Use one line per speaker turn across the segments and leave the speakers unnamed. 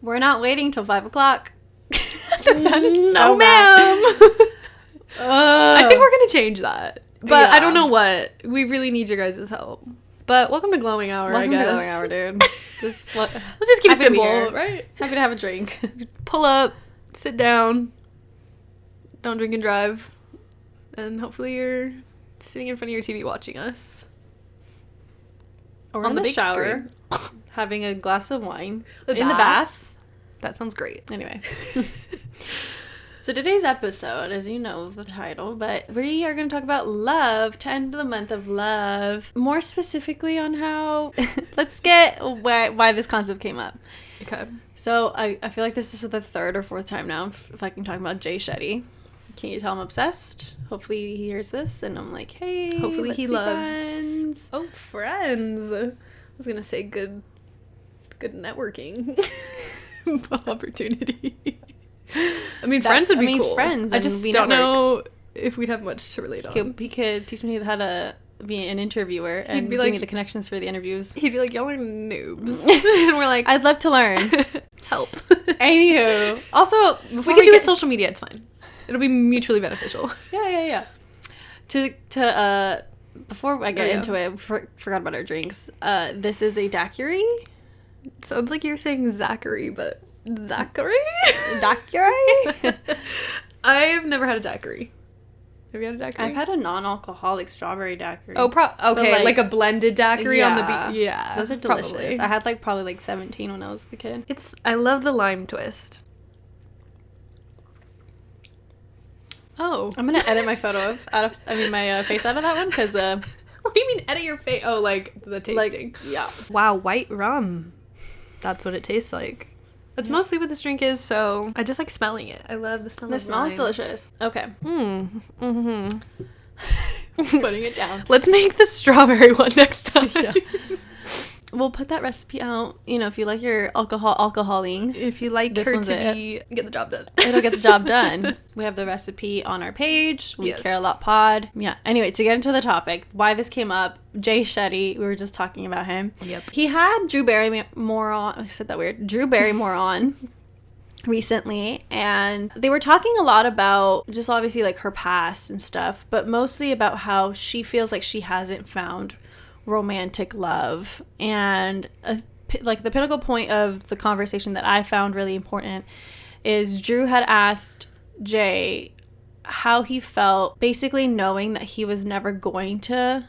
We're not waiting till 5 o'clock. That sounded
No,
so
ma'am. I think
bad.
we're going to change that. But
Yeah.
I don't know what. We really need your guys' help. But welcome to Glowing Hour,
Welcome
I guess.
to Glowing Hour, dude. Just what?
Let's just keep it
Happy to be
simple,
here.
right?
Happy to have a drink.
Pull up, sit down, don't drink and drive, and hopefully you're sitting in front of your TV watching us.
Or
On
in
the
the
big
shower, having a glass of wine.
The
in the bath.
That sounds great.
Anyway. So today's episode, as you know the title, but we are going to talk about love, to end the month of love. More specifically on how, let's get why this concept came up.
Okay.
So I feel like this is the third or fourth time now if I can talk about Jay Shetty. Can you tell I'm obsessed? Hopefully he hears this and I'm like, hey,
Hopefully
let's
he
be
loves.
friends.
Oh, friends. I was gonna say good networking opportunity. I mean, friends would be cool.
Friends.
I
and
just
we
don't
network.
know if we'd have much to relate on.
He could teach me how to be an interviewer and
be
give
like-
me the connections for the interviews.
He'd be like, "Y'all are noobs," and we're like,
I'd love to learn.
"Help."
Anywho, also before
We could do a
get-
social media. It's fine. It'll be mutually beneficial.
Yeah. To before I get into it, forgot about our drinks. This is a daiquiri.
Sounds like you're saying Zachary, but Zachary?
Daiquiri.
I've never had a daiquiri. Have you had a daiquiri?
I've had a non-alcoholic strawberry daiquiri.
Oh, okay, like a blended daiquiri on the
Yeah.
beach. Yeah,
Those are delicious.
probably.
I had probably 17 when I was a kid.
I love the lime twist. Oh.
I'm gonna edit my photo my face out of that one because
What do you mean edit your face? Oh, like the tasting.
yeah.
Wow, white rum. That's what it tastes like. That's mostly what this drink is, so I just like smelling it. I love the smell
The
of
smell is
lime.
delicious. Okay,
Mm-hmm.
putting it down.
Let's make the strawberry one next time.
Yeah. We'll put that recipe out. You know, if you like your alcoholing,
If you like
This
her
one's
to
it.
be, get the job done.
it'll get the job done. We have the recipe on our page. We
Yes.
Care a Lot Pod. Yeah. Anyway, to get into the topic, why this came up, Jay Shetty. We were just talking about him.
Yep.
He had Drew Barrymore on. I said that weird. Drew Barrymore on recently, and they were talking a lot about just obviously like her past and stuff, but mostly about how she feels like she hasn't found romantic love. And like the pinnacle point of the conversation that I found really important is Drew had asked Jay how he felt basically knowing that he was never going to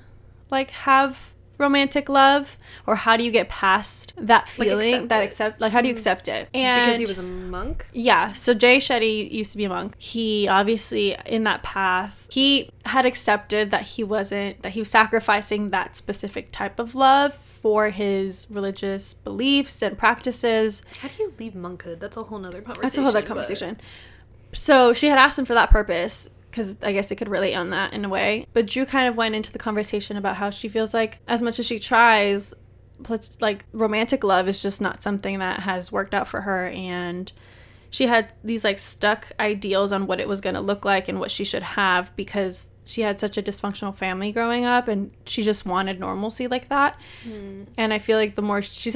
like have romantic love, or how do you get past that feeling, how do you accept it? And
Because he was a monk?
yeah, so Jay Shetty used to be a monk. He obviously, in that path, he had accepted that he was sacrificing that specific type of love for his religious beliefs and practices.
How do you leave monkhood? That's a whole nother conversation.
That's a whole other conversation. So she had asked him for that purpose, because I guess they could relate on that in a way. But Drew kind of went into the conversation about how she feels like as much as she tries, like romantic love is just not something that has worked out for her. And she had these like stuck ideals on what it was going to look like and what she should have, because she had such a dysfunctional family growing up and she just wanted normalcy like that. And I feel like the more she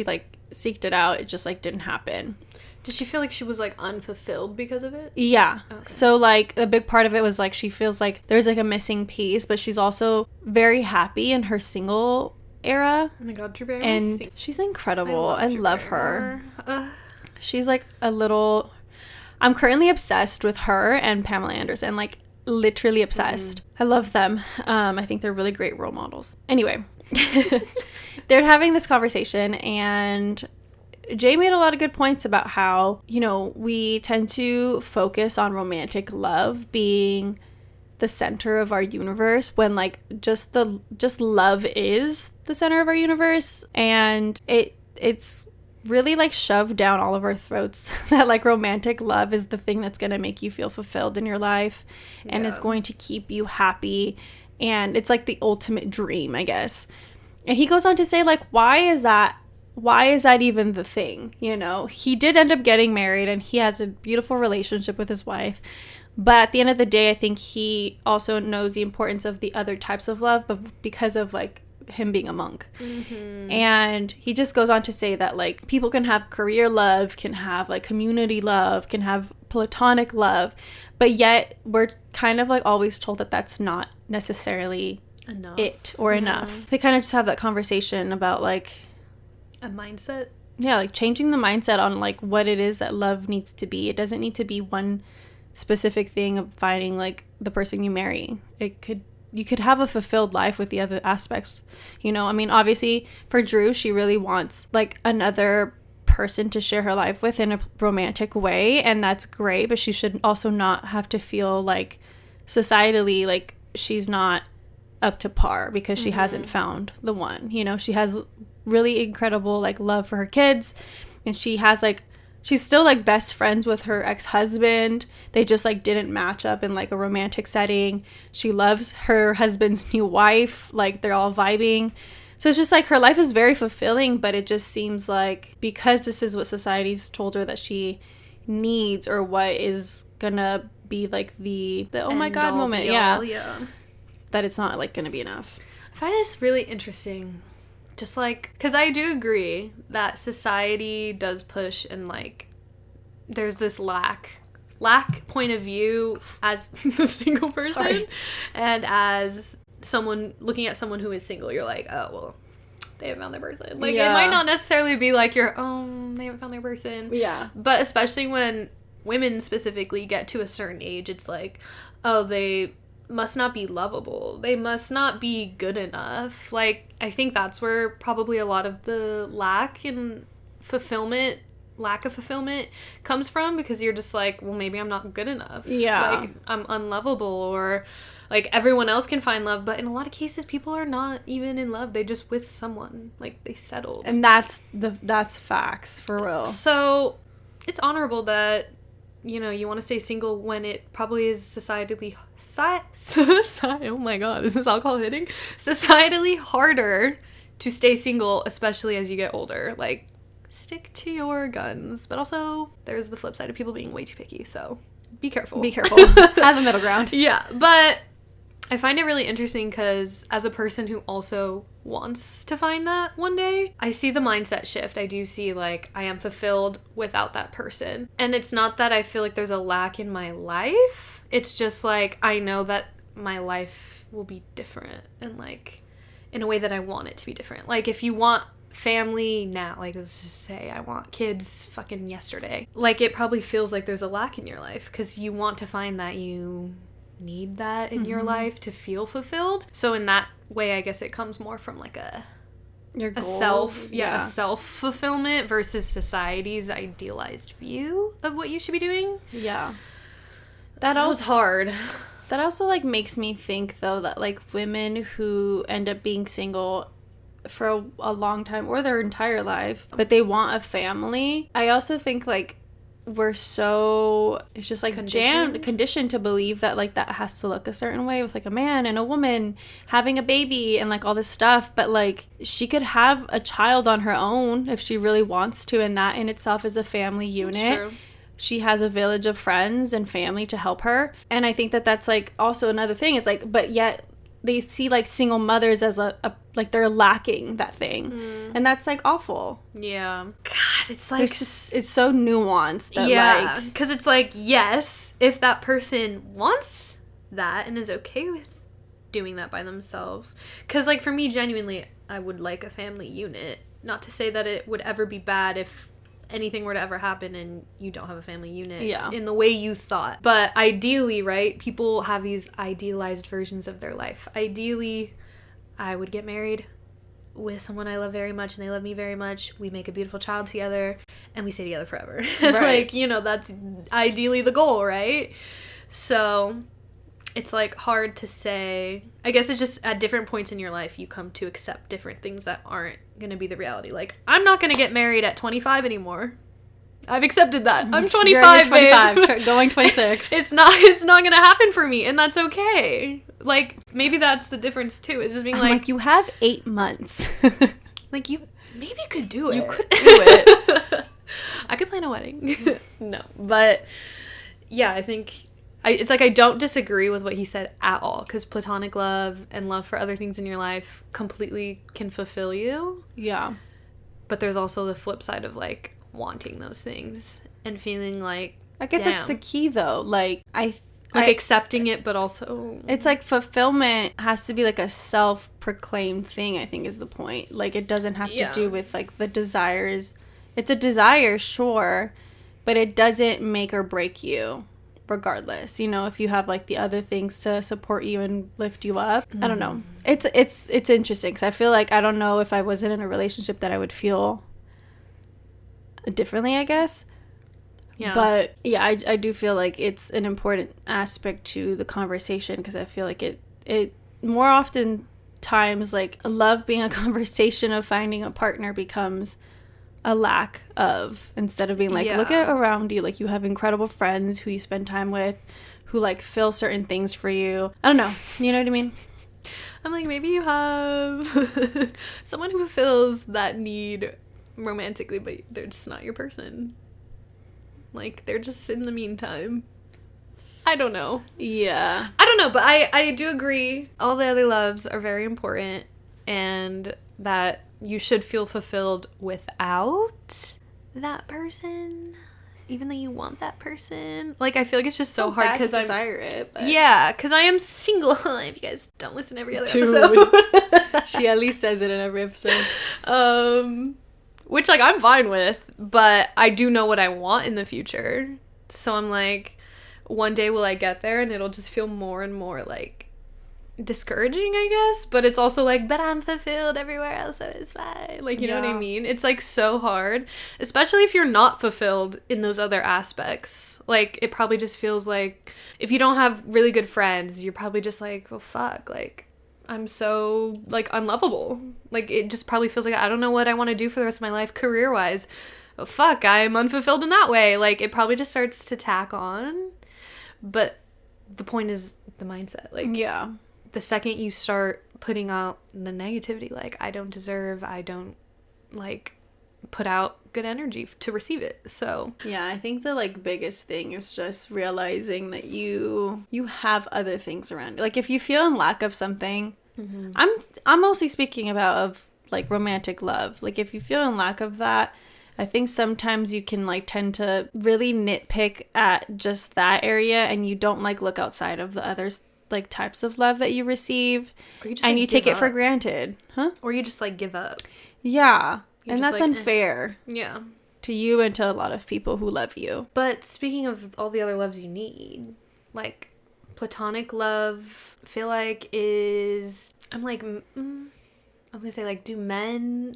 like seeked it out, it just like didn't happen.
Did she feel like she was like unfulfilled because of it?
Yeah.
Okay.
So like a big part of it was like she feels like there's like a missing piece, but she's also very happy in her single era.
Oh my god, Drew Barrymore.
And she's incredible. I
Drew
love her.
Barrymore.
She's like I'm currently obsessed with her and Pamela Anderson, like literally obsessed. I love them. I think they're really great role models. Anyway, they're having this conversation and Jay made a lot of good points about how, you know, we tend to focus on romantic love being the center of our universe when like just love is the center of our universe, and it's really like shoved down all of our throats that like romantic love is the thing that's going to make you feel fulfilled in your life and is going to keep you happy, and it's like the ultimate dream, I guess. And he goes on to say like why is that even the thing? You know, he did end up getting married and he has a beautiful relationship with his wife, but at the end of the day I think he also knows the importance of the other types of love, but because of like him being a monk. And he just goes on to say that like people can have career love, can have like community love, can have platonic love, but yet we're kind of like always told that that's not necessarily enough. They kind of just have that conversation about like
a mindset.
Yeah, like changing the mindset on like what it is that love needs to be. It doesn't need to be one specific thing of finding like the person you marry. You could have a fulfilled life with the other aspects, you know? I mean, obviously for Drew, she really wants like another person to share her life with in a romantic way, and that's great, but she should also not have to feel like societally like she's not up to par because she hasn't found the one, you know? She has really incredible like love for her kids, and she has like she's still like best friends with her ex-husband. They just like didn't match up in like a romantic setting. She loves her husband's new wife, like they're all vibing. So it's just like her life is very fulfilling, but it just seems like because this is what society's told her that she needs, or what is gonna be like the oh my god moment, yeah, that it's not like gonna be enough.
I find this really interesting, just like because I do agree that society does push, and like there's this lack point of view as a single person. Sorry. And as someone looking at someone who is single, you're like, oh well, they haven't found their person. Like it might not necessarily be like they haven't found their person. Yeah. But especially when women specifically get to a certain age, it's like, oh, they must not be lovable. They must not be good enough. Like I think that's where probably a lot of the lack of fulfillment comes from, because you're just like, well, maybe I'm not good enough. Yeah. Like I'm unlovable, or like everyone else can find love, but in a lot of cases people are not even in love. They just with someone, like they settled.
And that's facts for real.
So it's honorable that, you know, you want to stay single when it probably is societally oh my god, is this alcohol hitting? Societally harder to stay single, especially as you get older. Like stick to your guns, but also there's the flip side of people being way too picky, so be careful.
Have a middle ground.
Yeah, but I find it really interesting because as a person who also wants to find that one day, I see the mindset shift. I do see like I am fulfilled without that person, and it's not that I feel like there's a lack in my life. It's just like I know that my life will be different, and like in a way that I want it to be different. Like if you want family now, like let's just say I want kids fucking yesterday, like it probably feels like there's a lack in your life because you want to find that, you need that in your life to feel fulfilled. So in that way, I guess it comes more from like a self fulfillment versus society's idealized view of what you should be doing.
Yeah,
that was hard.
That also like makes me think though that like women who end up being single for a long time or their entire life, but they want a family, I also think like we're so, it's just like conditioned to believe that like that has to look a certain way with like a man and a woman having a baby and like all this stuff. But like she could have a child on her own if she really wants to, and that in itself is a family unit. That's true. She has a village of friends and family to help her, and I think that that's like also another thing is like, but yet they see like single mothers as a like they're lacking that thing, and that's like awful.
Yeah, God, it's like
it's so nuanced that
like, because it's like, yes, if that person wants that and is okay with doing that by themselves, because like for me genuinely I would like a family unit. Not to say that it would ever be bad if anything were to ever happen and you don't have a family unit in the way you thought. But ideally, right, people have these idealized versions of their life. Ideally, I would get married with someone I love very much and they love me very much. We make a beautiful child together and we stay together forever. It's like, you know, that's ideally the goal, right? So it's like hard to say. I guess it's just at different points in your life you come to accept different things that aren't going to be the reality. Like, I'm not going to get married at 25 anymore. I've accepted that. I'm 25,
25 going 26.
It's not going to happen for me, and that's okay. Like, maybe that's the difference too. It's just being like
you have 8 months.
Like, you could do it.
You could do it.
I could plan a wedding. No, but yeah, I think it's like I don't disagree with what he said at all, because platonic love and love for other things in your life completely can fulfill you.
Yeah.
But there's also the flip side of like wanting those things and feeling like,
I guess that's the key though. Like
accepting it, but also
it's like fulfillment has to be like a self-proclaimed thing, I think is the point. Like it doesn't have to do with like the desires. It's a desire, sure, but it doesn't make or break you regardless. You know, if you have like the other things to support you and lift you up. I don't know. It's interesting because I feel like I don't know if I wasn't in a relationship that I would feel differently, I guess. Yeah. But yeah, I do feel like it's an important aspect to the conversation, because I feel like it more often times, like love being a conversation of finding a partner becomes a lack of, instead of being like, look at around you, like you have incredible friends who you spend time with, who like fill certain things for you. I don't know. You know what I mean?
I'm like, maybe you have someone who fulfills that need romantically, but they're just not your person. Like, they're just in the meantime. I don't know.
Yeah.
I don't know, but I do agree. All the other loves are very important, and that you should feel fulfilled without that person, even though you want that person. Like, I feel like it's just so hard because I desire it. But... yeah, because I am single. If you guys don't listen to every other episode.
She at least says it in every episode.
Which, like, I'm fine with, but I do know what I want in the future. So I'm like, one day will I get there, and it'll just feel more and more, like, discouraging, I guess. But it's also like, but I'm fulfilled everywhere else, so it's fine. Like, you know what I mean? It's, like, so hard. Especially if you're not fulfilled in those other aspects. Like, it probably just feels like, if you don't have really good friends, you're probably just like, well, fuck, like, I'm so, like, unlovable. Like, it just probably feels like I don't know what I want to do for the rest of my life career-wise. Oh, fuck, I'm unfulfilled in that way. Like, it probably just starts to tack on. But the point is the mindset. Like,
yeah.
The second you start putting out the negativity, like, I don't deserve, I don't, like, put out good energy to receive it. So
yeah, I think the like biggest thing is just realizing that you have other things around you. Like, if you feel in lack of something, I'm mostly speaking about of like romantic love. Like, if you feel in lack of that, I think sometimes you can like tend to really nitpick at just that area, and you don't like look outside of the other like types of love that you receive, or you just, and like, you take it for granted,
or you just like give up.
Yeah. And that's like, unfair.
Yeah.
To you and to a lot of people who love you.
But speaking of all the other loves you need, like, platonic love, I feel like is... I'm like... I was gonna say, like, do men,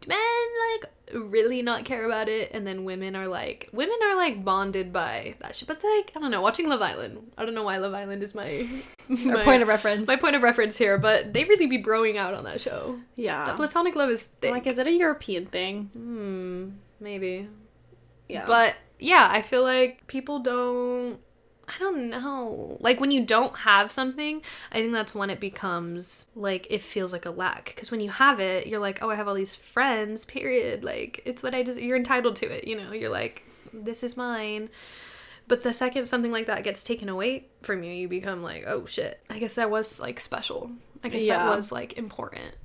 like, really not care about it? And then women are, like, bonded by that shit. But, like, I don't know, watching Love Island. I don't know why Love Island is my
point of reference.
My point of reference here, but they really be broing out on that show.
Yeah.
That platonic love is thick.
Like, is it a European thing?
Maybe.
Yeah.
But, yeah, I feel like people don't... I don't know. Like, when you don't have something, I think that's when it becomes, like, it feels like a lack. Because when you have it, you're like, oh, I have all these friends, period. Like, it's what I just... You're entitled to it, you know? You're like, this is mine. But the second something like that gets taken away from you, you become like, oh, shit. I guess that was, like, special. I guess that was, like, important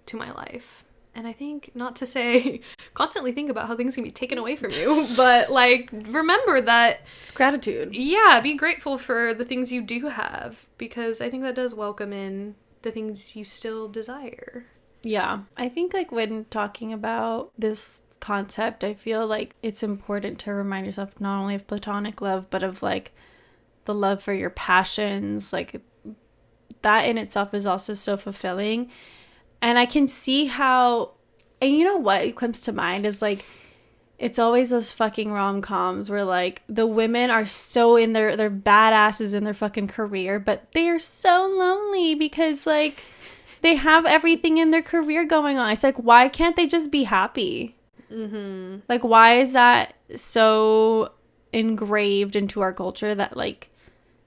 to my life. And I think, not to say, constantly think about how things can be taken away from you, but, like, remember that...
It's gratitude.
Yeah, be grateful for the things you do have, because I think that does welcome in the things you still desire.
Yeah. I think, like, when talking about this concept, I feel like it's important to remind yourself not only of platonic love, but of, like, the love for your passions. Like, that in itself is also so fulfilling. And I can see how, and you know what comes to mind is, like, it's always those fucking rom-coms where, like, the women are so in their badasses in their fucking career, but they are so lonely because, like, they have everything in their career going on. It's like, why can't they just be happy? Mm-hmm. Like, why is that so engraved into our culture that, like,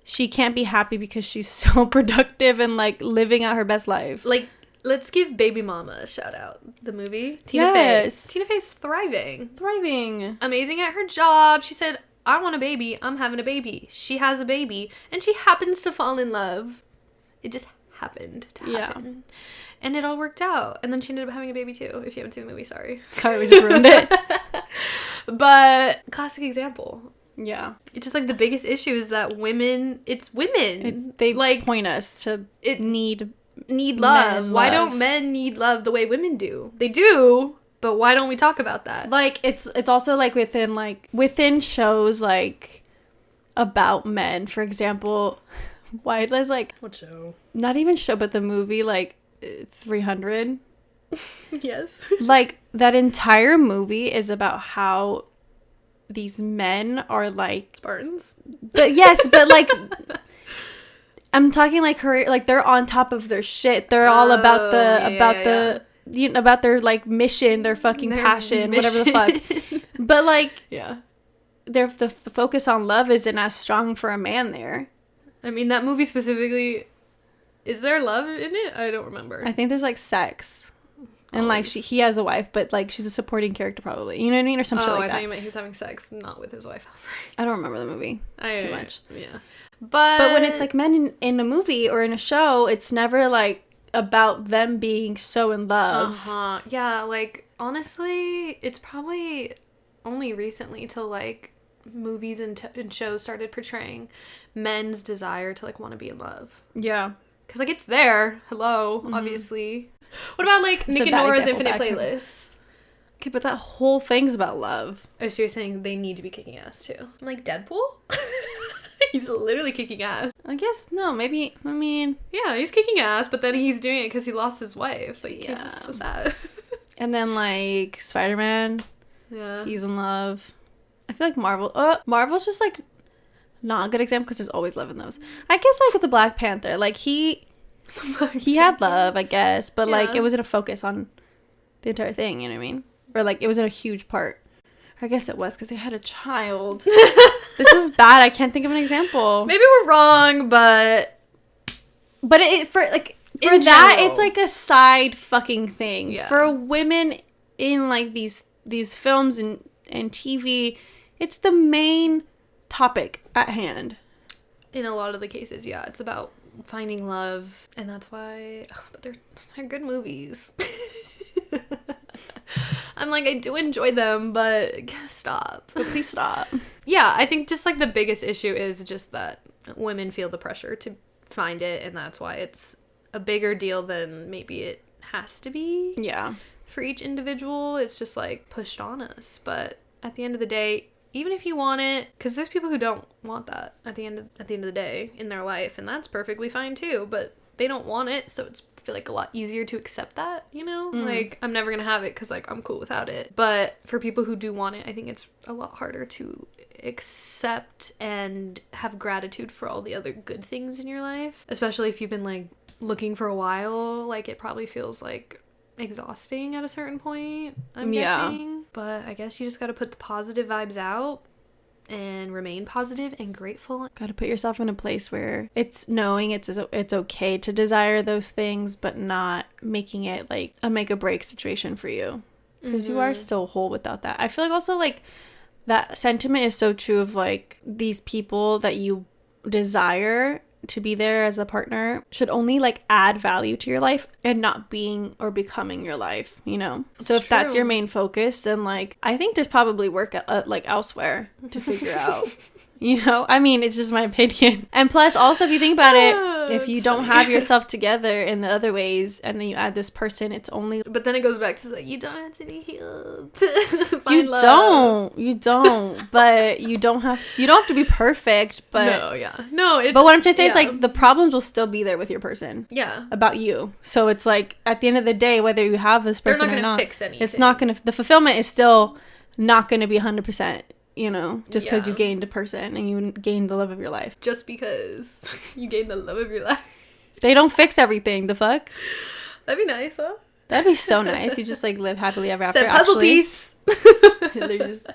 she can't be happy because she's so productive and, like, living out her best life?
Like, let's give Baby Mama a shout out. The movie. Tina Fey. Tina Fey's thriving.
Thriving.
Amazing at her job. She said I want a baby, I'm having a baby. She has a baby, and she happens to fall in love. It just happened to happen. And it all worked out. And then she ended up having a baby too. If you haven't seen the movie, sorry.
Sorry, we just ruined it.
But classic example.
Yeah.
It's just like the biggest issue is that women,
They
like
point us to need
love. Why
love.
don't men need love the way women do? They do, but why don't we talk about that?
like it's also like within shows like about men, for example. Why does like
What show?
not even show but the movie like 300,
Yes.
like that entire movie is about how these men are like,
Spartans.
but yes, but like I'm talking like they're on top of their shit. They're all about about their like mission, their fucking
Their
passion, whatever the fuck. But like
Yeah.
the focus on love isn't as strong for a man there.
I mean, that movie specifically, is there love in it? I don't remember.
I think there's like sex. And like
Always.
he has a wife, but like she's a supporting character probably. You know what I mean? Or some shit like
I
that.
thought you meant he was having sex, not with his wife. I was like,
I don't remember the movie too much.
Yeah. But
But when it's like men in a movie or in a show, it's never like about them being so in love.
Uh-huh. Yeah, like, honestly, it's probably only recently till, like, movies and shows started portraying men's desire to, like, want to be in love.
Yeah.
Because, like, it's there. Hello, obviously. What about, like, Nick and
bad
Nora's
example,
Infinite
bad
Playlist?
Okay, but that whole thing's about love.
Oh, so you're saying they need to be kicking ass, too? I'm like, Deadpool? He's literally kicking ass.
I guess no, maybe. I mean,
Yeah, he's kicking ass, but then he's doing it because he lost his wife. Like,
Yeah.
it's so sad.
and then like Spider-Man,
Yeah.
he's in love. I feel like Marvel's just like not a good example because there's always love in those. I guess like with the Black Panther, like he had love, I guess, but like
Yeah.
it wasn't a focus on the entire thing. You know what I mean? Or like it wasn't a huge part. I guess it was because they had a child. This is bad. I can't think of an example.
Maybe we're wrong, but
But for
In
that,
general.
it's like a side fucking thing.
Yeah.
For women in like these films and TV, it's the main topic at hand.
in a lot of the cases, yeah, it's about finding love, and that's why. But they're good movies. I'm like, I do enjoy them, but stop.
But please stop.
Yeah, I think just like the biggest issue is just that women feel the pressure to find it, and that's why it's a bigger deal than maybe it has to be.
Yeah.
For each individual, it's just like pushed on us. But at the end of the day, even if you want it, because there's people who don't want that at the end of the day in their life, and that's perfectly fine too. But they don't want it, so it's I feel like a lot easier to accept that. You know, like I'm never gonna have it because like I'm cool without it. But for people who do want it, I think it's a lot harder to accept and have gratitude for all the other good things in your life, especially if you've been like looking for a while. Like it probably feels like exhausting at a certain point, I'm
Yeah.
guessing. But I guess you just got to put the positive vibes out and remain positive and grateful.
Got to put yourself in a place where it's knowing it's okay to desire those things, but not making it like a make or break situation for you, because you are still whole without that. I feel like also like that sentiment is so true of like these people that you desire to be there as a partner should only like add value to your life and not being or becoming your life, you know? So if that's
true.
your main focus, then like I think there's probably work like elsewhere to figure out. You know, I mean, it's just my opinion. And plus, also, if you think about it, if you
It's
don't
funny.
have yourself together in the other ways, and then you add this person, it's only
But then it goes back to you don't have to be healed to
you
find love.
don't, but you don't have to be perfect. But
No, yeah, no. It's,
but what I'm trying to say is
yeah.
like the problems will still be there with your person
yeah,
about you. So it's like at the end of the day, whether you have this
they're
person
not
or
gonna
not,
fix anything.
it's not gonna. The fulfillment is still not gonna be 100%. You know, just because
Yeah.
you gained a person and you gained the love of your life.
just because you gain the love of your life.
They don't fix everything. The fuck?
That'd be nice, huh?
That'd be so nice. You just like live happily ever after.
Said puzzle
actually.
piece.
They're just-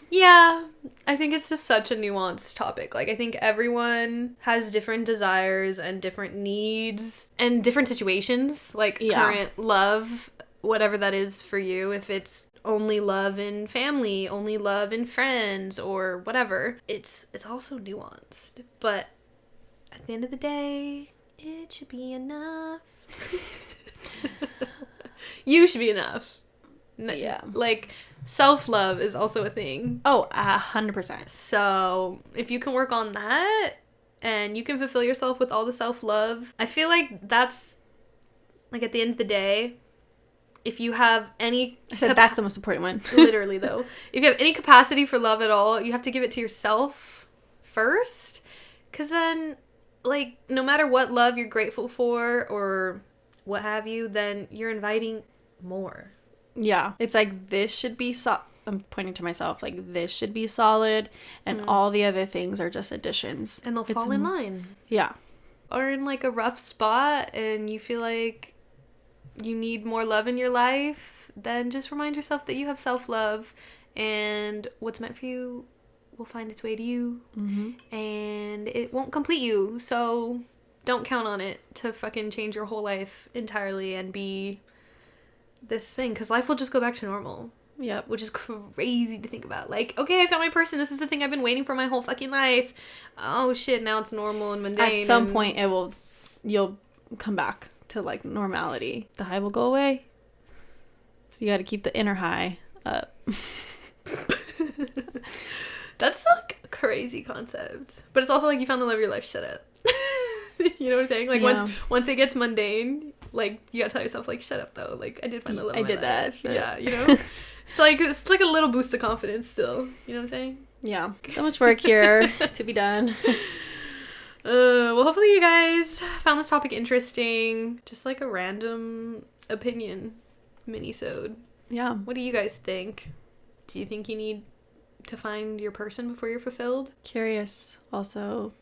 Yeah, I think it's just such a nuanced topic. Like, I think everyone has different desires and different needs and different situations, like
Yeah.
current love whatever that is for you, if it's only love in family, only love in friends, or whatever, it's also nuanced. But at the end of the day, it should be enough. You should be enough.
Yeah.
Like, self-love is also a thing.
Oh, 100%.
So if you can work on that and you can fulfill yourself with all the self-love, I feel like that's, like, at the end of the day, if you have any...
I said that's the most important one.
Literally, though. If you have any capacity for love at all, you have to give it to yourself first. Because then, like, no matter what love you're grateful for or what have you, then you're inviting more.
Yeah. It's like, this should be... I'm pointing to myself. Like, this should be solid. And all the other things are just additions.
And they'll fall in line.
Yeah.
Or in, like, a rough spot and you feel like you need more love in your life, then just remind yourself that you have self-love and what's meant for you will find its way to you. And it won't complete you, so don't count on it to fucking change your whole life entirely and be this thing, because life will just go back to normal.
Yep.
Which is crazy to think about. Like, okay, I found my person, this is the thing I've been waiting for my whole fucking life. Oh shit, now it's normal and mundane.
At some point you'll come back to, like, normality. The high will go away. So you got to keep the inner high up.
That's, like, a crazy concept. But it's also like you found the love of your life. Shut up. You know what I'm saying? Like, once it gets mundane, like, you gotta tell yourself, like, shut up, though. Like, I did find the love of my life.
That.
Yeah, you know? It's like a little boost of confidence still. You know what I'm saying?
Yeah. So much work here to be done.
Well, hopefully you guys found this topic interesting. Just like a random opinion mini-sode.
Yeah.
What do you guys think? Do you think you need to find your person before you're fulfilled?
Curious. Also,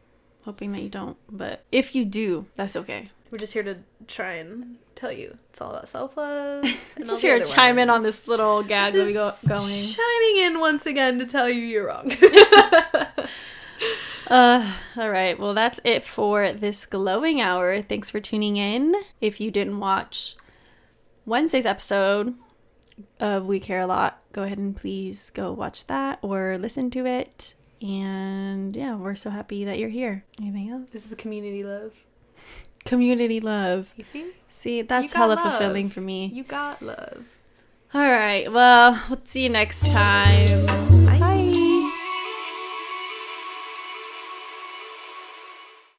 hoping that you don't. But if you do, that's okay.
We're just here to try and tell you it's all about self-love. And
Just here to chime in on this little gag that we going.
Chiming in once again to tell you you're wrong.
All right. Well, that's it for this glowing hour. Thanks for tuning in. If you didn't watch Wednesday's episode of We Care a Lot, go ahead and please go watch that or listen to it. And yeah, we're so happy that you're here. Anything else?
This is a community love.
Community love.
You see?
See, that's hella fulfilling for me.
You got love.
All right. Well, we'll see you next time.